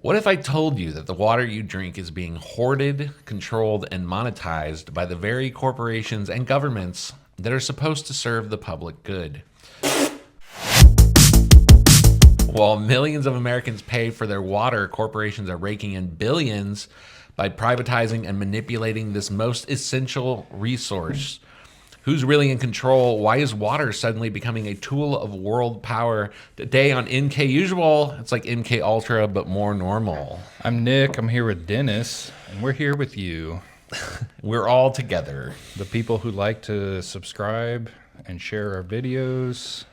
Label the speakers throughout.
Speaker 1: What if I told you that the water you drink is being hoarded, controlled, and monetized by the very corporations and governments that are supposed to serve the public good? While millions of Americans pay for their water, corporations are raking in billions by privatizing and manipulating this most essential resource. Who's really in control? Why is water suddenly becoming a tool of world power? Today on MKUSUAL, it's like MK Ultra, but more normal.
Speaker 2: I'm Nick. I'm here with Dennis, and we're here with you,
Speaker 1: We're all together.
Speaker 2: the people who like to subscribe and share our videos.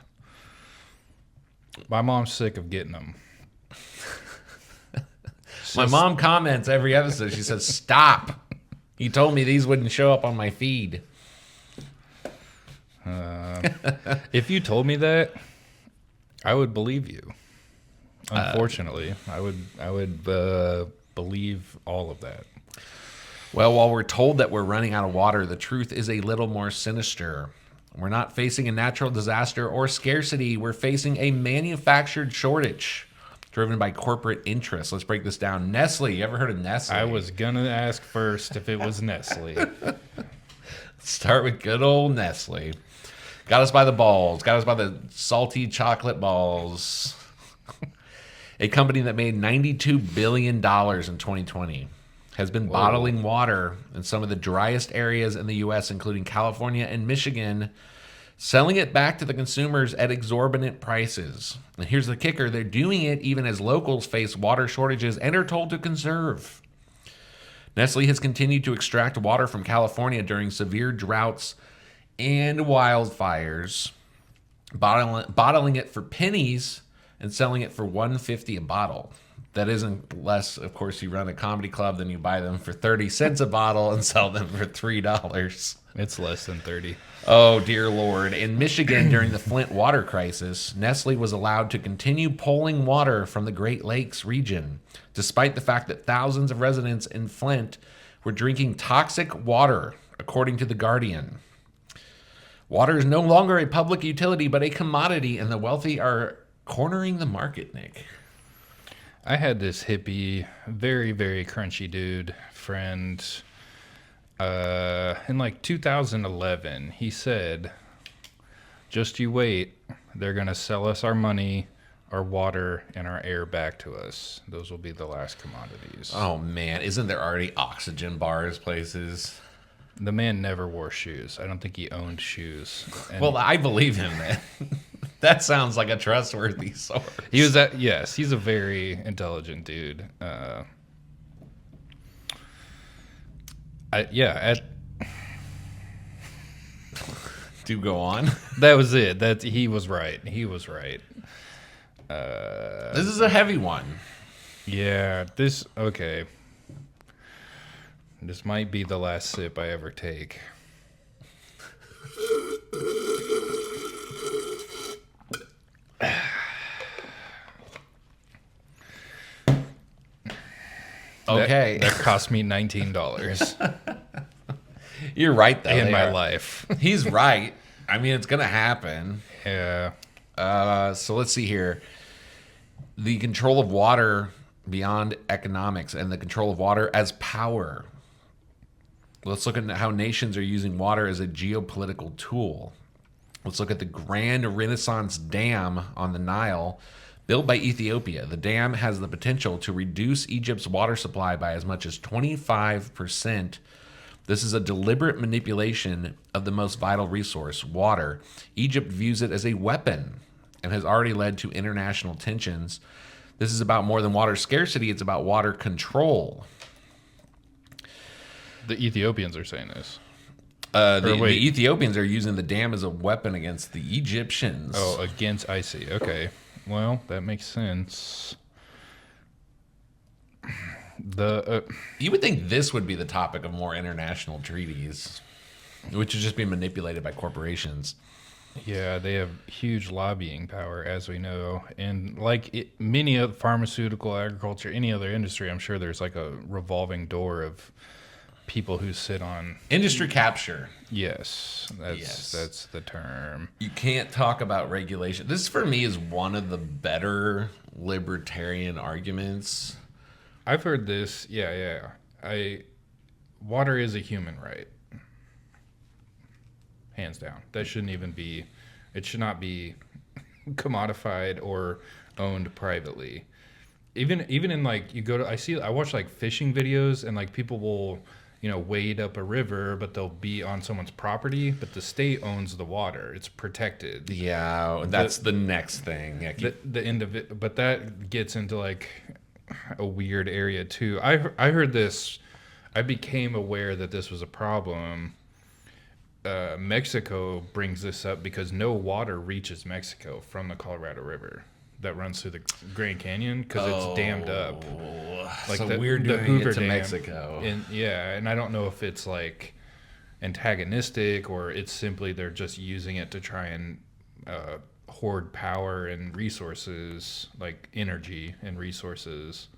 Speaker 2: My mom's sick of getting them.
Speaker 1: My mom comments every episode. She says, "Stop. You told me these wouldn't show up on my feed."
Speaker 2: If you told me that, I would believe you. Unfortunately, I would believe all of that.
Speaker 1: Well, while we're told that we're running out of water, the truth is a little more sinister. We're not facing a natural disaster or scarcity. We're facing a manufactured shortage driven by corporate interests. Let's break this down. Nestle. You ever heard of Nestle?
Speaker 2: I was going to ask first if it was Nestle.
Speaker 1: Start with good old Nestle. Got us by the balls. Got us by the salty chocolate balls. A company that made $92 billion in 2020 has been bottling water in some of the driest areas in the U.S., including California and Michigan, selling it back to the consumers at exorbitant prices. And here's the kicker. They're doing it even as locals face water shortages and are told to conserve. Nestle has continued to extract water from California during severe droughts and wildfires, bottling it for pennies and selling it for $1.50 a bottle. That isn't less, of course, you run a comedy club, then you buy them for 30 cents a bottle and sell them for $3.
Speaker 2: It's less than 30.
Speaker 1: Oh, dear Lord. In Michigan, during the Flint water crisis, Nestle was allowed to continue pulling water from the Great Lakes region, despite the fact that thousands of residents in Flint were drinking toxic water, according to The Guardian. Water is no longer a public utility, but a commodity, and the wealthy are cornering the market, Nick.
Speaker 2: I had this hippie, very, very crunchy dude friend in like 2011. He said, just you wait. They're going to sell us our money, our water, and our air back to us. Those will be the last commodities.
Speaker 1: Oh, man. Isn't there already oxygen bars places?
Speaker 2: The man never wore shoes. I don't think he owned shoes. And
Speaker 1: Well, I believe him, man. That sounds like a trustworthy source.
Speaker 2: he was at, yes, he's a very intelligent dude.
Speaker 1: Do go on.
Speaker 2: That was it. He was right. He was right.
Speaker 1: This is a heavy one.
Speaker 2: Yeah, okay. This might be the last sip I ever take.
Speaker 1: Okay.
Speaker 2: That cost me $19
Speaker 1: You're right, though.
Speaker 2: in
Speaker 1: They
Speaker 2: my
Speaker 1: are.
Speaker 2: life.
Speaker 1: He's right. I mean, it's going to happen.
Speaker 2: Yeah.
Speaker 1: So let's see here. The control of water beyond economics and the control of water as power. Let's look at how nations are using water as a geopolitical tool. Let's look at the Grand Renaissance Dam on the Nile, built by Ethiopia. The dam has the potential to reduce Egypt's water supply by as much as 25%. This is a deliberate manipulation of the most vital resource, water. Egypt views it as a weapon and has already led to international tensions. This is about more than water scarcity, it's about water control.
Speaker 2: The Ethiopians are saying this.
Speaker 1: The Ethiopians are using the dam as a weapon against the Egyptians.
Speaker 2: Oh, against I see. Okay. Well, that makes sense.
Speaker 1: You would think this would be the topic of more international treaties, which is just being manipulated by corporations.
Speaker 2: Yeah, they have huge lobbying power, as we know. And like many of pharmaceutical, agriculture, any other industry, I'm sure there's like a revolving door of people who sit on
Speaker 1: Industry capture.
Speaker 2: Yes, that's the term.
Speaker 1: You can't talk about regulation. This, for me, is one of the better libertarian arguments.
Speaker 2: I've heard this. Yeah. Water is a human right, hands down. That shouldn't even be. It should not be commodified or owned privately. Even in like you go to I watch like fishing videos and like people will wade up a river, but they'll be on someone's property, but the state owns the water. It's protected.
Speaker 1: Yeah, that's the next thing. Yeah,
Speaker 2: The end of it, but that gets into like a weird area too. I heard this. I became aware that this was a problem. Mexico brings this up because no water reaches Mexico from the Colorado River that runs through the Grand Canyon because it's dammed up.
Speaker 1: Like so we're doing Hoover it to Dam Mexico.
Speaker 2: And I don't know if it's like antagonistic or it's simply they're just using it to try and hoard power and resources, like energy and resources.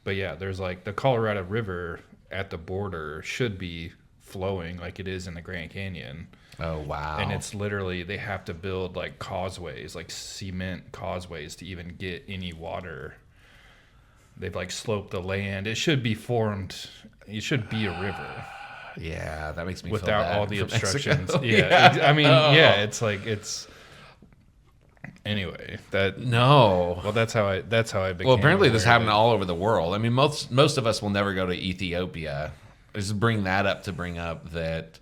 Speaker 2: But yeah, there's like the Colorado River at the border should be flowing like it is in the Grand Canyon.
Speaker 1: Oh wow.
Speaker 2: And it's literally they have to build like causeways, like cement causeways to even get any water. They've like sloped the land. It should be formed. It should be a river.
Speaker 1: Yeah, that makes me
Speaker 2: without
Speaker 1: feel bad
Speaker 2: all the
Speaker 1: for
Speaker 2: obstructions.
Speaker 1: Mexico.
Speaker 2: Yeah. I mean, it's like it's anyway, that
Speaker 1: no.
Speaker 2: Well, that's how I became.
Speaker 1: Well, apparently this happened all over the world. I mean, most of us will never go to Ethiopia. Just bring that up to bring up that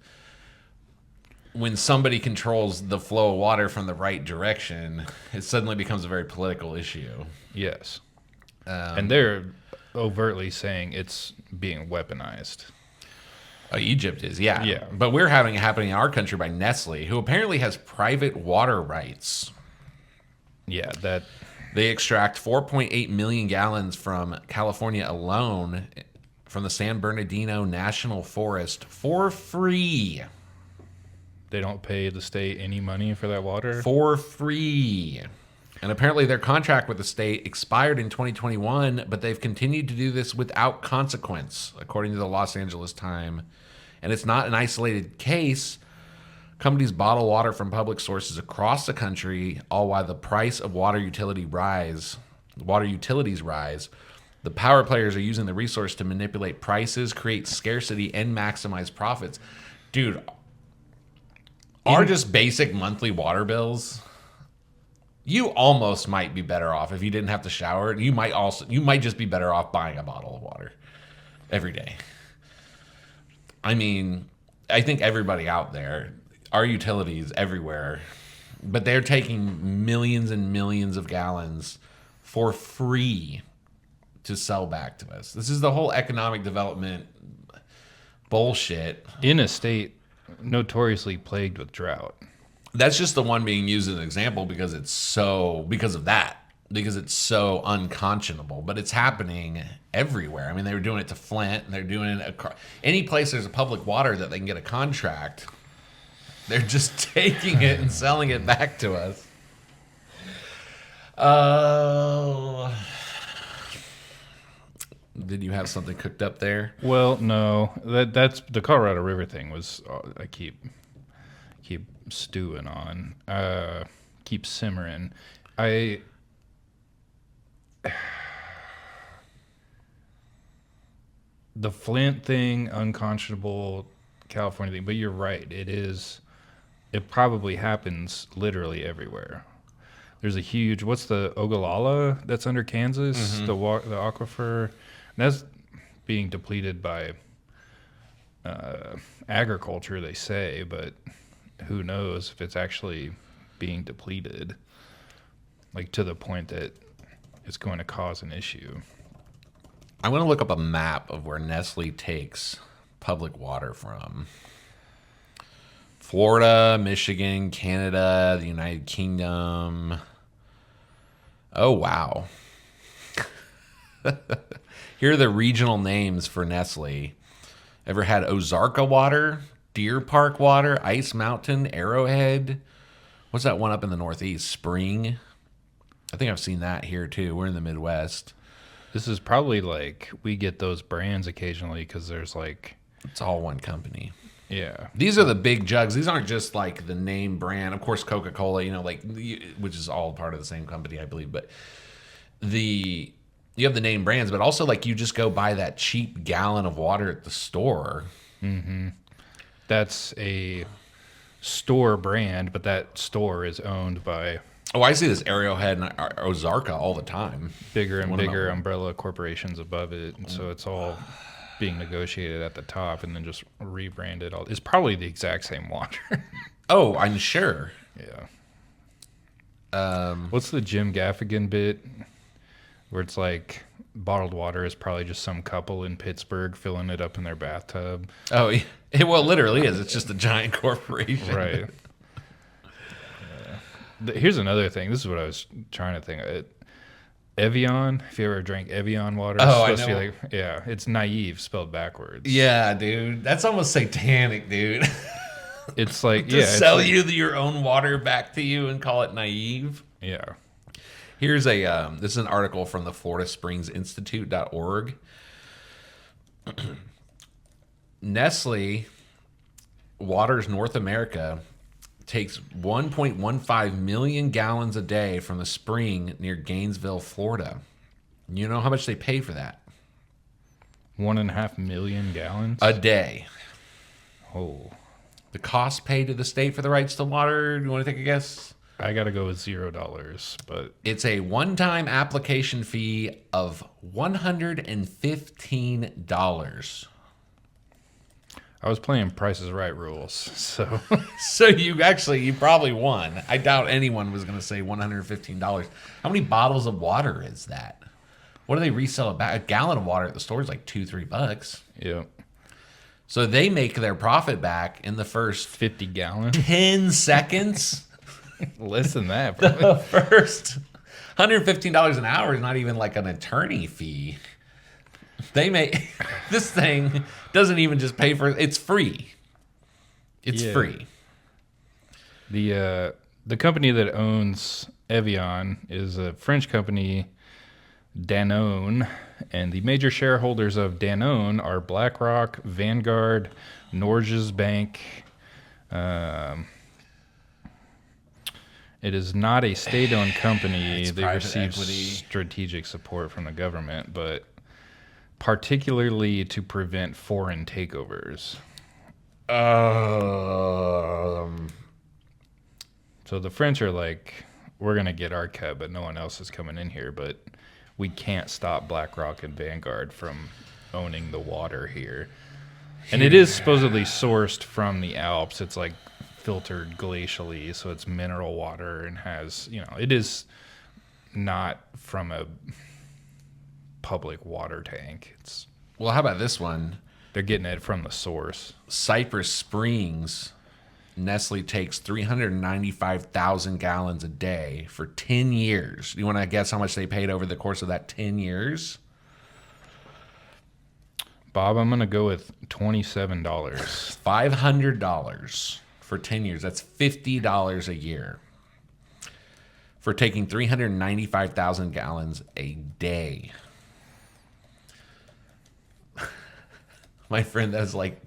Speaker 1: when somebody controls the flow of water from the right direction, it suddenly becomes a very political issue.
Speaker 2: Yes. And they're overtly saying it's being weaponized.
Speaker 1: Egypt is, yeah.
Speaker 2: Yeah.
Speaker 1: But we're having it happening in our country by Nestle, who apparently has private water rights.
Speaker 2: Yeah, that
Speaker 1: they extract 4.8 million gallons from California alone from the San Bernardino National Forest for free.
Speaker 2: They don't pay the state any money for that water?
Speaker 1: For free. And apparently their contract with the state expired in 2021, but they've continued to do this without consequence, according to the Los Angeles Times. And it's not an isolated case. Companies bottle water from public sources across the country, all while the price of water utilities rise. The power players are using the resource to manipulate prices, create scarcity, and maximize profits. Dude, are just basic monthly water bills, you almost might be better off if you didn't have to shower. You might just be better off buying a bottle of water every day. I mean, I think everybody out there, our utilities everywhere, but they're taking millions and millions of gallons for free to sell back to us. This is the whole economic development bullshit.
Speaker 2: In a state notoriously plagued with drought.
Speaker 1: That's just the one being used as an example because it's so unconscionable, but it's happening everywhere. I mean, they were doing it to Flint, and they're doing it any place there's a public water that they can get a contract. They're just taking it and selling it back to us. Did you have something cooked up there?
Speaker 2: Well, no. That's the Colorado River thing was I keep stewing on. Keep simmering. The Flint thing, unconscionable California thing, but you're right. It probably happens literally everywhere. There's a huge, what's the Ogallala that's under Kansas, the aquifer, that's being depleted by agriculture, they say, but who knows if it's actually being depleted, like to the point that it's going to cause an issue.
Speaker 1: I'm going to look up a map of where Nestle takes public water from. Florida, Michigan, Canada, the United Kingdom. Oh, wow. Here are the regional names for Nestle. Ever had Ozarka water, Deer Park water, Ice Mountain, Arrowhead? What's that one up in the Northeast? Spring? I think I've seen that here too. We're in the Midwest.
Speaker 2: This is probably like we get those brands occasionally because there's like...
Speaker 1: It's all one company.
Speaker 2: Yeah.
Speaker 1: These are the big jugs. These aren't just like the name brand. Of course, Coca-Cola, which is all part of the same company, I believe. But you have the name brands, but also like you just go buy that cheap gallon of water at the store.
Speaker 2: That's a store brand, but that store is owned by
Speaker 1: Oh, I see this Arrowhead and Ozarka all the time.
Speaker 2: bigger and bigger umbrella corporations above it, and so it's all being negotiated at the top and then just rebranded. It's probably the exact same water.
Speaker 1: Oh, I'm sure.
Speaker 2: Yeah. What's the Jim Gaffigan bit where it's like bottled water is probably just some couple in Pittsburgh filling it up in their bathtub?
Speaker 1: Oh, it well, literally is. It's just a giant corporation.
Speaker 2: Right. Here's another thing. This is what I was trying to think. Evian. If you ever drank Evian water,
Speaker 1: Oh,
Speaker 2: it's
Speaker 1: I
Speaker 2: supposed
Speaker 1: know.
Speaker 2: to be like, yeah, it's naive spelled backwards.
Speaker 1: Yeah, dude. That's almost satanic, dude.
Speaker 2: It's like
Speaker 1: To
Speaker 2: yeah,
Speaker 1: sell
Speaker 2: it's,
Speaker 1: you your own water back to you and call it naive.
Speaker 2: yeah.
Speaker 1: Here's a this is an article from the Florida Springs Institute.org. Nestle Waters North America takes 1.15 million gallons a day from the spring near Gainesville, Florida. You know how much they pay for that?
Speaker 2: 1.5 million gallons
Speaker 1: A day.
Speaker 2: Oh,
Speaker 1: The cost paid to the state for the rights to water, do you want to take a guess?
Speaker 2: I gotta go with $0, but
Speaker 1: It's a one-time application fee of $115.
Speaker 2: I was playing Price is Right rules, so
Speaker 1: So you probably won. I doubt anyone was going to say $115. How many bottles of water is that? What do they resell a gallon of water at the store is like $2-3.
Speaker 2: yeah,
Speaker 1: So they make their profit back in the first
Speaker 2: 50 gallons.
Speaker 1: 10 seconds.
Speaker 2: Less than that. Bro.
Speaker 1: The first $115 an hour is not even like an attorney fee. They make this thing doesn't even just pay for it's free. It's
Speaker 2: Yeah.
Speaker 1: free.
Speaker 2: The company that owns Evian is a French company, Danone, and the major shareholders of Danone are BlackRock, Vanguard, Norges Bank. It is not a state-owned company.
Speaker 1: It's
Speaker 2: They
Speaker 1: private
Speaker 2: receive
Speaker 1: equity.
Speaker 2: strategic support from the government, but particularly to prevent foreign takeovers. So the French are like, we're going to get our cut, but no one else is coming in here. But we can't stop BlackRock and Vanguard from owning the water here. And it is supposedly sourced from the Alps. It's like filtered glacially, so it's mineral water and has, it is not from a public water tank.
Speaker 1: Well, how about this one?
Speaker 2: They're getting it from the source.
Speaker 1: Cypress Springs, Nestle takes 395,000 gallons a day for 10 years. Do you want to guess how much they paid over the course of that 10 years?
Speaker 2: Bob, I'm going to go with $27.
Speaker 1: $500 for 10 years. That's $50 a year for taking 395,000 gallons a day. My friend, that's like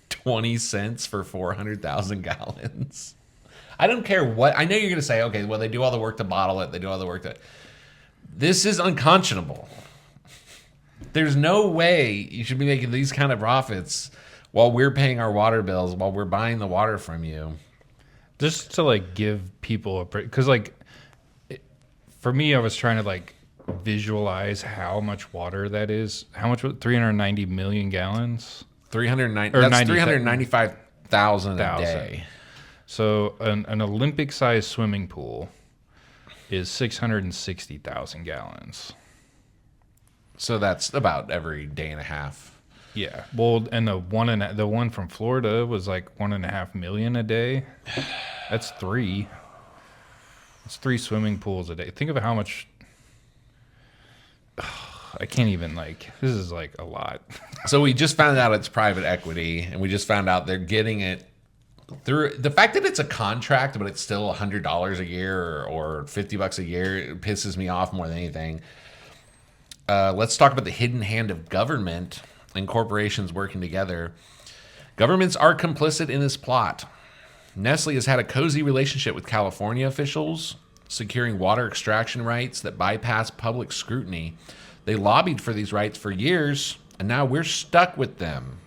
Speaker 1: 20 cents for 400,000 gallons. I don't care what. I know you're going to say, okay, well, they do all the work to bottle it. They do all the work to. This is unconscionable. There's no way you should be making these kind of profits while we're paying our water bills, while we're buying the water from you.
Speaker 2: Just to like give people because like for me, I was trying to like visualize how much water that is. How much? 390 million gallons.
Speaker 1: 390.
Speaker 2: Or
Speaker 1: That's
Speaker 2: 90
Speaker 1: 395,000 a day.
Speaker 2: So an Olympic-sized swimming pool is 660,000 gallons.
Speaker 1: So that's about every day and a half.
Speaker 2: Yeah. Well, and the one from Florida was like 1.5 million a day. That's three. It's 3 swimming pools a day. Think of how much. I can't even this is like a lot.
Speaker 1: So we just found out it's private equity, and we just found out they're getting it through the fact that it's a contract, but it's still $100 a year or $50 a year. It pisses me off more than anything. Let's talk about the hidden hand of government and corporations working together. Governments are complicit in this plot. Nestle has had a cozy relationship with California officials securing water extraction rights that bypass public scrutiny. They lobbied for these rights for years, and now we're stuck with them.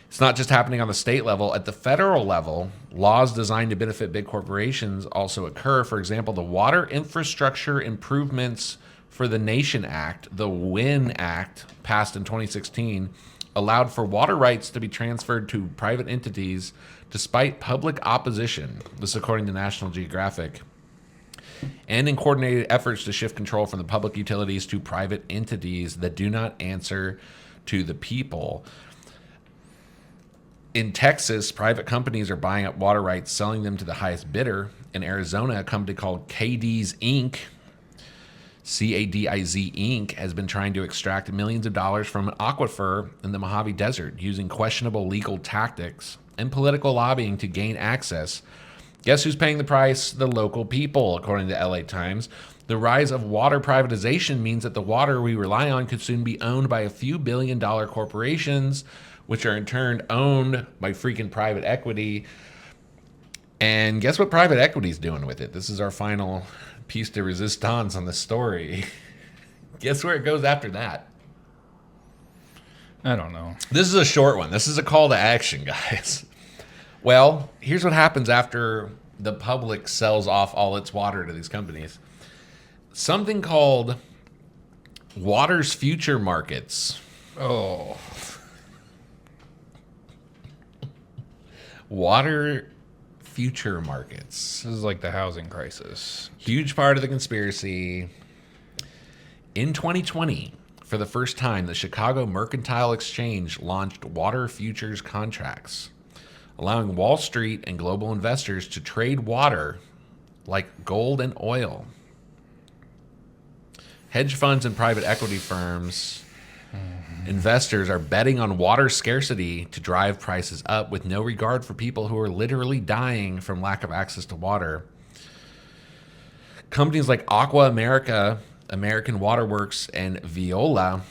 Speaker 1: It's not just happening on the state level. At the federal level, laws designed to benefit big corporations also occur. For example, the Water Infrastructure Improvements for the Nation Act, the WIN Act, passed in 2016, allowed for water rights to be transferred to private entities despite public opposition. This is according to National Geographic. And in coordinated efforts to shift control from the public utilities to private entities that do not answer to the people. In Texas, private companies are buying up water rights, selling them to the highest bidder. In Arizona, a company called CADIZ Inc., CADIZ Inc., has been trying to extract millions of dollars from an aquifer in the Mojave Desert using questionable legal tactics and political lobbying to gain access. Guess who's paying the price? The local people, according to LA Times. The rise of water privatization means that the water we rely on could soon be owned by a few billion-dollar corporations, which are in turn owned by freaking private equity. And guess what private equity is doing with it? This is our final piece de resistance on the story. Guess where it goes after that?
Speaker 2: I don't know.
Speaker 1: This is a short one. This is a call to action, guys. Well, here's what happens after the public sells off all its water to these companies. Something called water's future markets.
Speaker 2: Oh.
Speaker 1: Water future markets.
Speaker 2: This is like the housing crisis.
Speaker 1: Huge part of the conspiracy. In 2020, for the first time, the Chicago Mercantile Exchange launched water futures contracts, allowing Wall Street and global investors to trade water like gold and oil. Hedge funds and private equity firms, investors are betting on water scarcity to drive prices up with no regard for people who are literally dying from lack of access to water. Companies like Aqua America, American Water Works, and Veolia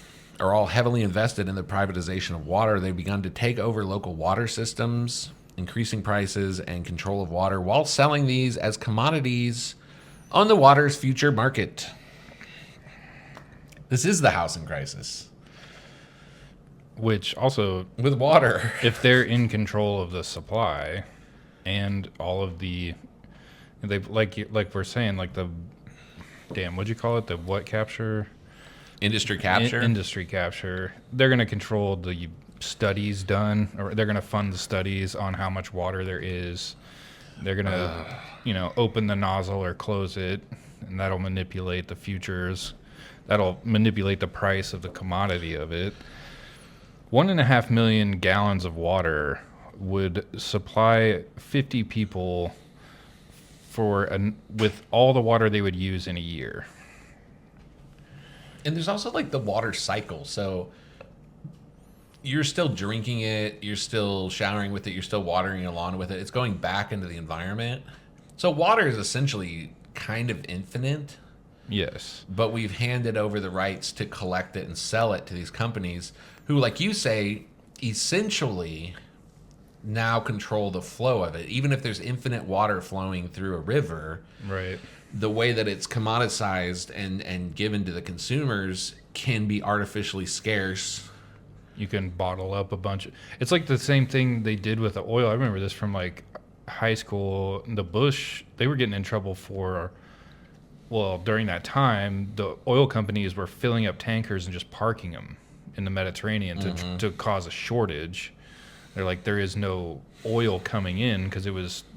Speaker 1: are all heavily invested in the privatization of water. They've begun to take over local water systems, increasing prices and control of water while selling these as commodities on the water's future market. This is the housing crisis.
Speaker 2: Which also,
Speaker 1: with water,
Speaker 2: if they're in control of the supply and all of the, they like we're saying, like the, what'd you call it? The what capture?
Speaker 1: Industry capture.
Speaker 2: Industry capture. They're going to control the studies done, or they're going to fund the studies on how much water there is. They're going to, open the nozzle or close it, and that'll manipulate the futures. That'll manipulate the price of the commodity of it. 1.5 million gallons of water would supply 50 people with all the water they would use in a year.
Speaker 1: And there's also like the water cycle. So you're still drinking it, you're still showering with it, you're still watering your lawn with it. It's going back into the environment. So water is essentially kind of infinite.
Speaker 2: Yes.
Speaker 1: But we've handed over the rights to collect it and sell it to these companies who, like you say, essentially now control the flow of it. Even if there's infinite water flowing through a river,
Speaker 2: right,
Speaker 1: the way that it's commoditized and given to the consumers can be artificially scarce.
Speaker 2: You can bottle up a bunch. It's like the same thing they did with the oil. I remember this from like high school. The Bush, they were getting in trouble for, well, during that time, the oil companies were filling up tankers and just parking them in the Mediterranean to cause a shortage. They're like, there is no oil coming in because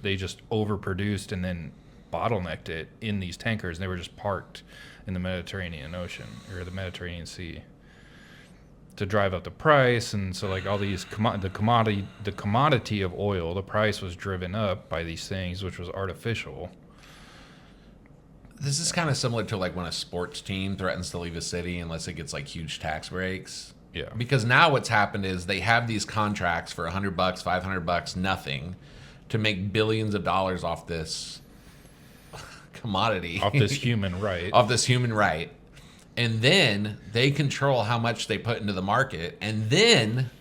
Speaker 2: they just overproduced and then bottlenecked it in these tankers, and they were just parked in the Mediterranean Ocean or the Mediterranean Sea to drive up the price. And so like all these the commodity of oil, the price was driven up by these things, which was artificial.
Speaker 1: This is kind of similar to like when a sports team threatens to leave a city unless it gets like huge tax breaks.
Speaker 2: Yeah.
Speaker 1: Because now what's happened is they have these contracts for $100, $500, nothing, to make billions of dollars off this commodity.
Speaker 2: Off this human right.
Speaker 1: Off this human right. And then they control how much they put into the market. And then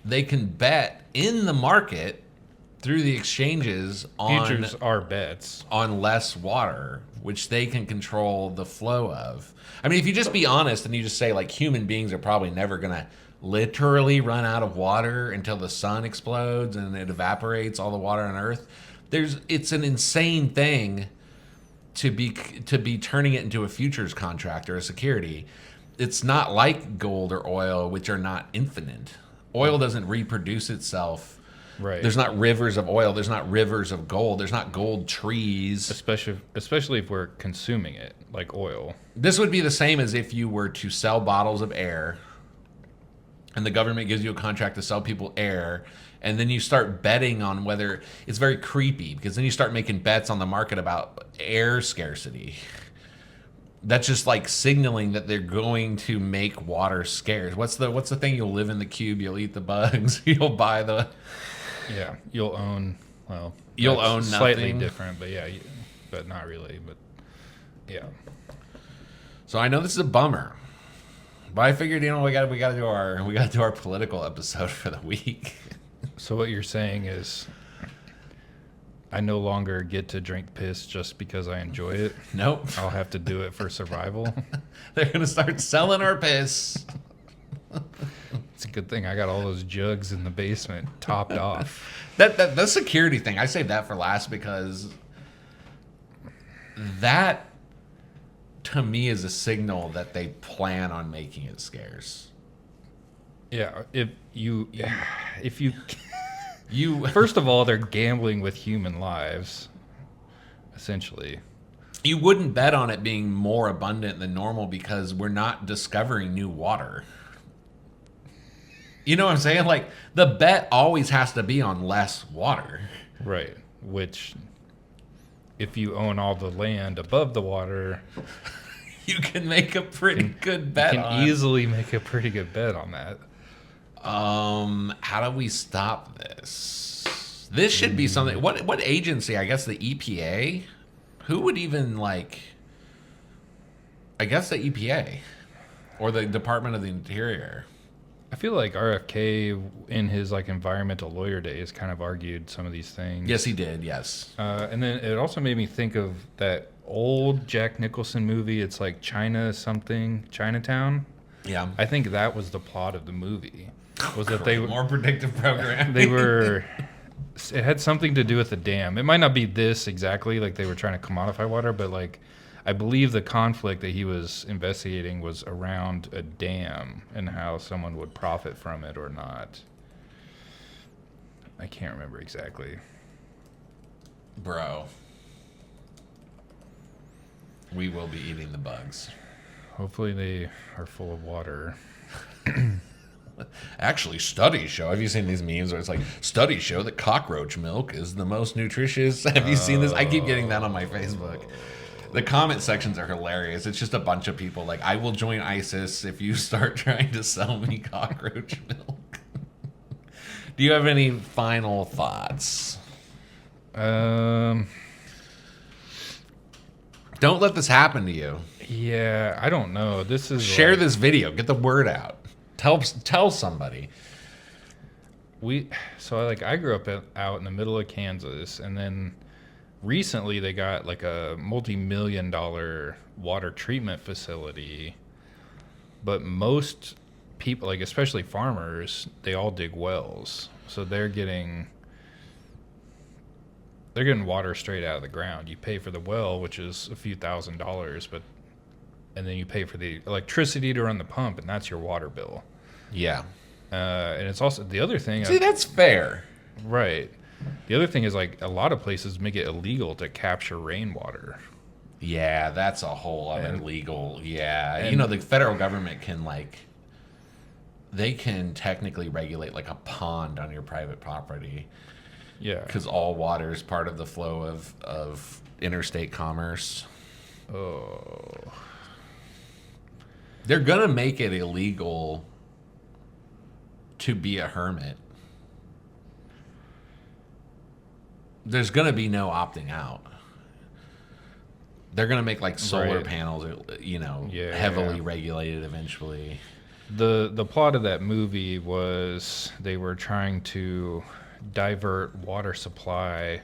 Speaker 1: they can bet in the market through the exchanges on
Speaker 2: Futures are bets.
Speaker 1: on less water, which they can control the flow of. I mean, if you just be honest and you just say like human beings are probably never gonna literally run out of water until the sun explodes and it evaporates all the water on Earth. It's an insane thing to be turning it into a futures contract or a security. It's not like gold or oil, which are not infinite. Oil doesn't reproduce itself.
Speaker 2: Right.
Speaker 1: There's not rivers of oil. There's not rivers of gold. There's not gold trees.
Speaker 2: Especially if we're consuming it, like oil.
Speaker 1: This would be the same as if you were to sell bottles of air and the government gives you a contract to sell people air, and then you start betting on whether it's very creepy because then you start making bets on the market about air scarcity. That's just like signaling that they're going to make water scarce. What's the thing? You'll live in the cube, you'll eat the bugs, you'll buy the
Speaker 2: Yeah, you'll own. Well,
Speaker 1: you'll
Speaker 2: that's
Speaker 1: own
Speaker 2: slightly
Speaker 1: nothing.
Speaker 2: different, but yeah, but not really. But yeah,
Speaker 1: So I know this is a bummer, but I figured we got to do our political episode for the week.
Speaker 2: so what you're saying is, I no longer get to drink piss just because I enjoy it.
Speaker 1: Nope.
Speaker 2: I'll have to do it for survival.
Speaker 1: They're gonna start selling our piss.
Speaker 2: It's a good thing I got all those jugs in the basement topped off.
Speaker 1: That the security thing, I saved that for last because that to me is a signal that they plan on making it scarce.
Speaker 2: Yeah, if you
Speaker 1: You
Speaker 2: first of all, they're gambling with human lives, essentially.
Speaker 1: you wouldn't bet on it being more abundant than normal because we're not discovering new water. You know what I'm saying? Like the bet always has to be on less water.
Speaker 2: Right. Which, if you own all the land above the water,
Speaker 1: You can make a pretty good
Speaker 2: you
Speaker 1: bet
Speaker 2: can
Speaker 1: on.
Speaker 2: easily make a pretty good bet on that.
Speaker 1: How do we stop this? This should be something. What agency? I guess the EPA. Who would even like? I guess the EPA or the Department of the Interior.
Speaker 2: I feel like RFK, in his like environmental lawyer days, kind of argued some of these things.
Speaker 1: Yes, he did. Yes.
Speaker 2: And then it also made me think of that old Jack Nicholson movie. It's like Chinatown.
Speaker 1: Yeah.
Speaker 2: I think that was the plot of the movie. Was that they
Speaker 1: more predictive programming?
Speaker 2: they were it had something to do with the dam. It might not be this exactly, like they were trying to commodify water, but like I believe the conflict that he was investigating was around a dam and how someone would profit from it or not. I can't remember exactly.
Speaker 1: Bro. We will be eating the bugs.
Speaker 2: Hopefully they are full of water.
Speaker 1: Actually, studies show. Have you seen these memes where it's like, studies show that cockroach milk is the most nutritious? Have you seen this? I keep getting that on my Facebook. The comment sections are hilarious. It's just a bunch of people like, I will join ISIS if you start trying to sell me cockroach milk. Do you have any final thoughts?
Speaker 2: Um,
Speaker 1: Don't let this happen to you.
Speaker 2: yeah, I don't know. This is
Speaker 1: Share
Speaker 2: like,
Speaker 1: this video. Get the word out. Tell somebody.
Speaker 2: I grew up out in the middle of Kansas, and then recently they got like a multi-million-dollar water treatment facility, but most people, like especially farmers, they all dig wells, so they're getting water straight out of the ground. You pay for the well, which is a few $1,000s, and then you pay for the electricity to run the pump, and that's your water bill.
Speaker 1: Yeah.
Speaker 2: And it's also the other thing.
Speaker 1: See, that's fair.
Speaker 2: Right. The other thing is like a lot of places make it illegal to capture rainwater.
Speaker 1: Yeah, that's a whole other
Speaker 2: And-
Speaker 1: legal. Yeah.
Speaker 2: and-
Speaker 1: The federal government can they can technically regulate like a pond on your private property
Speaker 2: Yeah.
Speaker 1: because all water is part of the flow of interstate commerce.
Speaker 2: Oh.
Speaker 1: They're going to make it illegal to be a hermit. There's going to be no opting out. They're going to make like solar
Speaker 2: Right.
Speaker 1: panels,
Speaker 2: Yeah.
Speaker 1: heavily regulated eventually.
Speaker 2: The plot of that movie was they were trying to divert water supply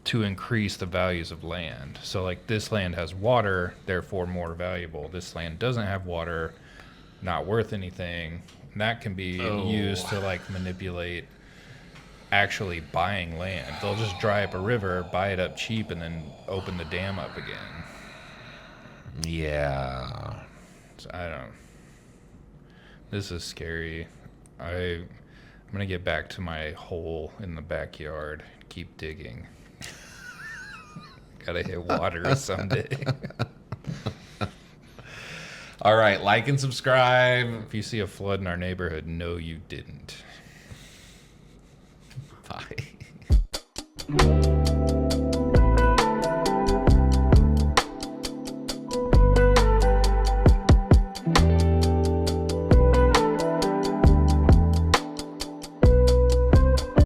Speaker 2: to increase the values of land. So like this land has water, therefore more valuable. This land doesn't have water, not worth anything. And that can be used to like manipulate actually buying land. They'll just dry up a river, buy it up cheap, and then open the dam up again.
Speaker 1: Yeah.
Speaker 2: So I don't. This is scary. I'm gonna get back to my hole in the backyard. Keep digging. Gotta hit water someday.
Speaker 1: All right, like and subscribe.
Speaker 2: If you see a flood in our neighborhood, no, you didn't.
Speaker 1: Bye.